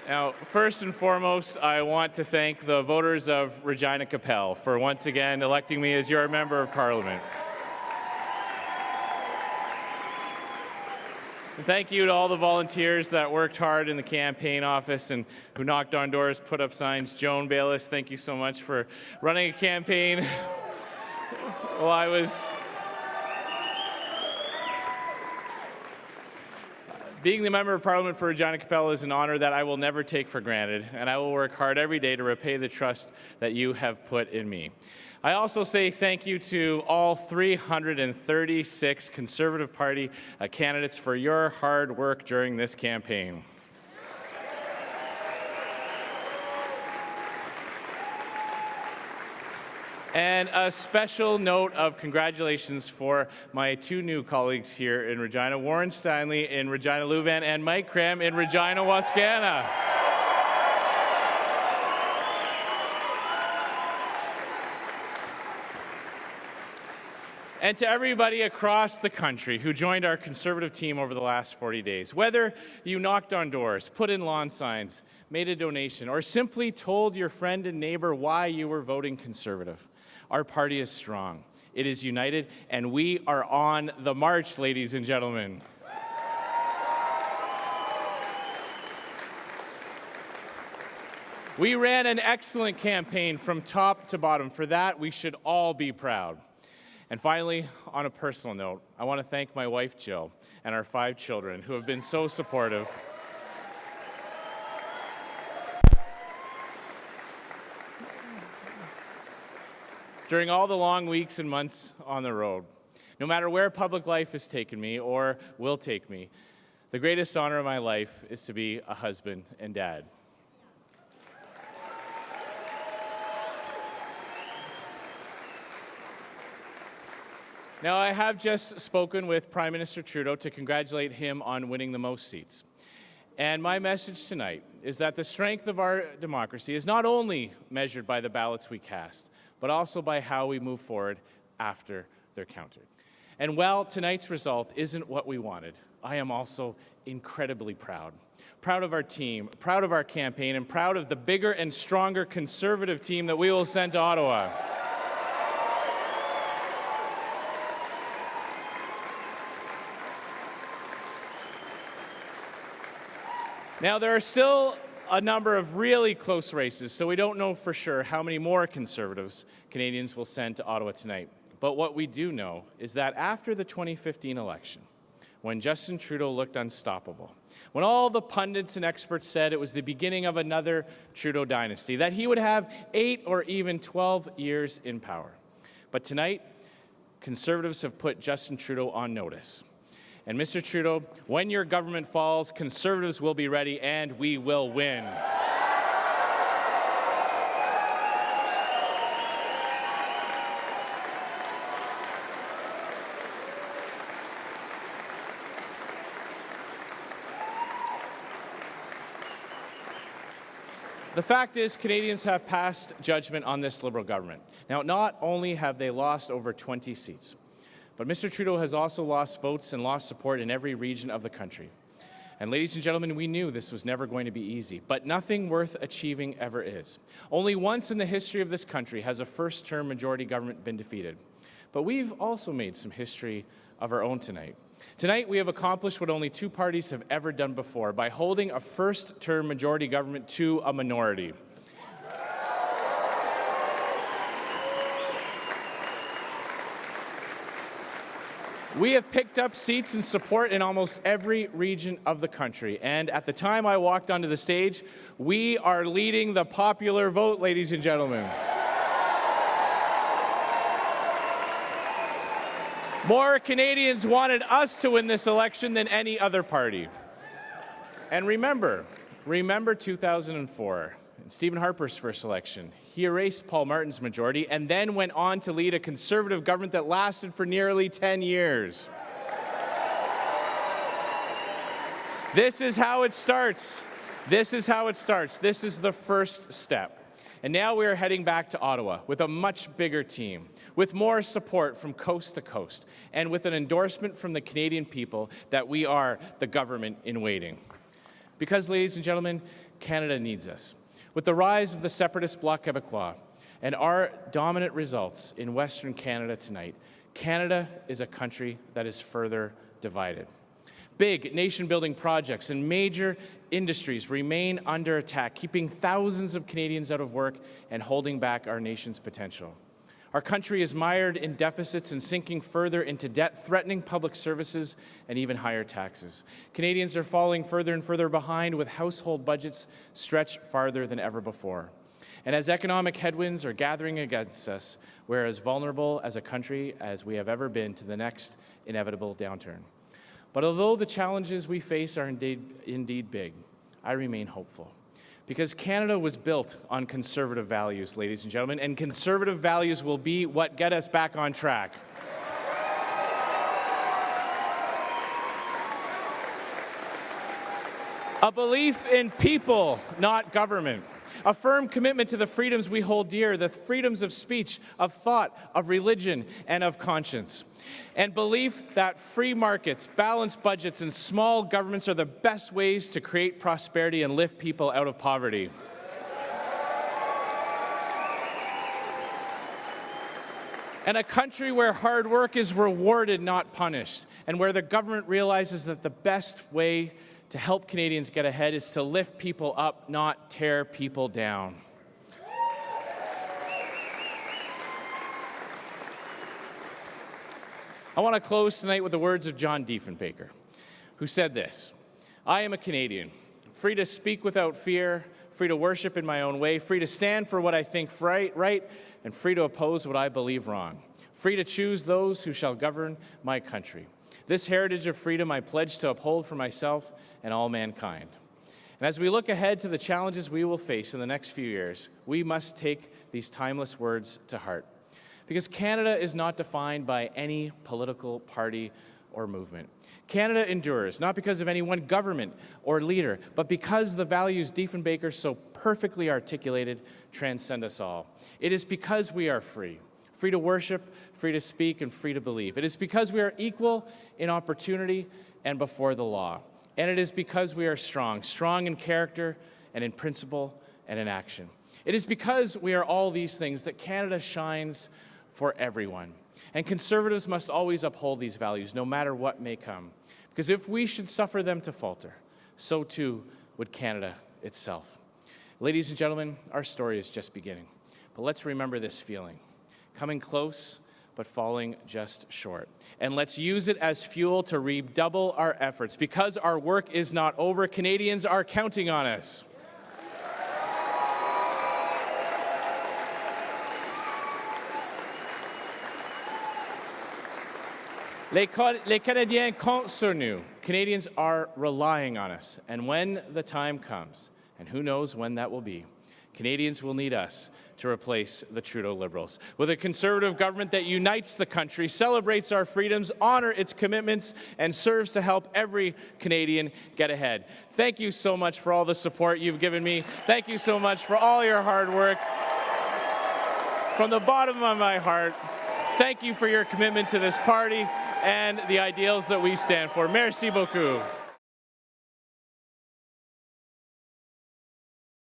Now, first and foremost, I want to thank the voters of Regina Capel for once again electing me as your Member of Parliament. And thank you to all the volunteers that worked hard in the campaign office and who knocked on doors, put up signs. Joan Bayless, thank you so much for running a campaign while I was being the Member of Parliament for Regina Capel is an honor that I will never take for granted, and I will work hard every day to repay the trust that you have put in me. I also say thank you to all 336 Conservative Party candidates for your hard work during this campaign. And a special note of congratulations for my two new colleagues here in Regina, Warren Steinley in Regina Louvain and Mike Cram in Regina Wascana. And to everybody across the country who joined our Conservative team over the last 40 days, whether you knocked on doors, put in lawn signs, made a donation, or simply told your friend and neighbor why you were voting Conservative, our party is strong, it is united, and we are on the march, ladies and gentlemen. We ran an excellent campaign from top to bottom. For that, we should all be proud. And finally, on a personal note, I want to thank my wife, Jill, and our 5 children who have been so supportive. During all the long weeks and months on the road, no matter where public life has taken me or will take me, the greatest honor of my life is to be a husband and dad. Now, I have just spoken with Prime Minister Trudeau to congratulate him on winning the most seats. And my message tonight is that the strength of our democracy is not only measured by the ballots we cast, but also by how we move forward after they're counted. And while tonight's result isn't what we wanted, I am also incredibly proud. Proud of our team, proud of our campaign, and proud of the bigger and stronger Conservative team that we will send to Ottawa. Now, there are still a number of really close races, so we don't know for sure how many more Conservatives Canadians will send to Ottawa tonight. But what we do know is that after the 2015 election, when Justin Trudeau looked unstoppable, when all the pundits and experts said it was the beginning of another Trudeau dynasty, that he would have 8 or even 12 years in power. But tonight, Conservatives have put Justin Trudeau on notice. And Mr. Trudeau, when your government falls, Conservatives will be ready and we will win. The fact is, Canadians have passed judgment on this Liberal government. Now, not only have they lost over 20 seats, but Mr. Trudeau has also lost votes and lost support in every region of the country. And ladies and gentlemen, we knew this was never going to be easy, but nothing worth achieving ever is. Only once in the history of this country has a first-term majority government been defeated. But we've also made some history of our own tonight. Tonight, we have accomplished what only 2 parties have ever done before by holding a first-term majority government to a minority. We have picked up seats and support in almost every region of the country. And at the time I walked onto the stage, we are leading the popular vote, ladies and gentlemen. More Canadians wanted us to win this election than any other party. And remember 2004, Stephen Harper's first election. He erased Paul Martin's majority and then went on to lead a Conservative government that lasted for nearly 10 years. This is how it starts. This is how it starts. This is the first step. And now we are heading back to Ottawa with a much bigger team, with more support from coast to coast, and with an endorsement from the Canadian people that we are the government in waiting. Because, ladies and gentlemen, Canada needs us. With the rise of the separatist Bloc Québécois and our dominant results in Western Canada tonight, Canada is a country that is further divided. Big nation-building projects and major industries remain under attack, keeping thousands of Canadians out of work and holding back our nation's potential. Our country is mired in deficits and sinking further into debt, threatening public services and even higher taxes. Canadians are falling further and further behind, with household budgets stretched farther than ever before. And as economic headwinds are gathering against us, we're as vulnerable as a country as we have ever been to the next inevitable downturn. But although the challenges we face are indeed big, I remain hopeful. Because Canada was built on conservative values, ladies and gentlemen, and conservative values will be what get us back on track. A belief in people, not government. A firm commitment to the freedoms we hold dear, the freedoms of speech, of thought, of religion, and of conscience. And belief that free markets, balanced budgets, and small governments are the best ways to create prosperity and lift people out of poverty. And a country where hard work is rewarded, not punished, and where the government realizes that the best way to help Canadians get ahead is to lift people up, not tear people down. I want to close tonight with the words of John Diefenbaker, who said this: "I am a Canadian, free to speak without fear, free to worship in my own way, free to stand for what I think right, and free to oppose what I believe wrong, free to choose those who shall govern my country. This heritage of freedom I pledge to uphold for myself and all mankind." And as we look ahead to the challenges we will face in the next few years, we must take these timeless words to heart. Because Canada is not defined by any political party or movement. Canada endures, not because of any one government or leader, but because the values Diefenbaker so perfectly articulated transcend us all. It is because we are free. Free to worship, free to speak, and free to believe. It is because we are equal in opportunity and before the law. And it is because we are strong in character and in principle and in action. It is because we are all these things that Canada shines for everyone. And Conservatives must always uphold these values, no matter what may come. Because if we should suffer them to falter, so too would Canada itself. Ladies and gentlemen, our story is just beginning. But let's remember this feeling: coming close, but falling just short. And let's use it as fuel to redouble our efforts, because our work is not over. Canadians are counting on us. Les Canadiens comptent sur nous. Canadians are relying on us. And when the time comes, and who knows when that will be, Canadians will need us to replace the Trudeau Liberals. With a Conservative government that unites the country, celebrates our freedoms, honors its commitments, and serves to help every Canadian get ahead. Thank you so much for all the support you've given me. Thank you so much for all your hard work. From the bottom of my heart, thank you for your commitment to this party and the ideals that we stand for. Merci beaucoup.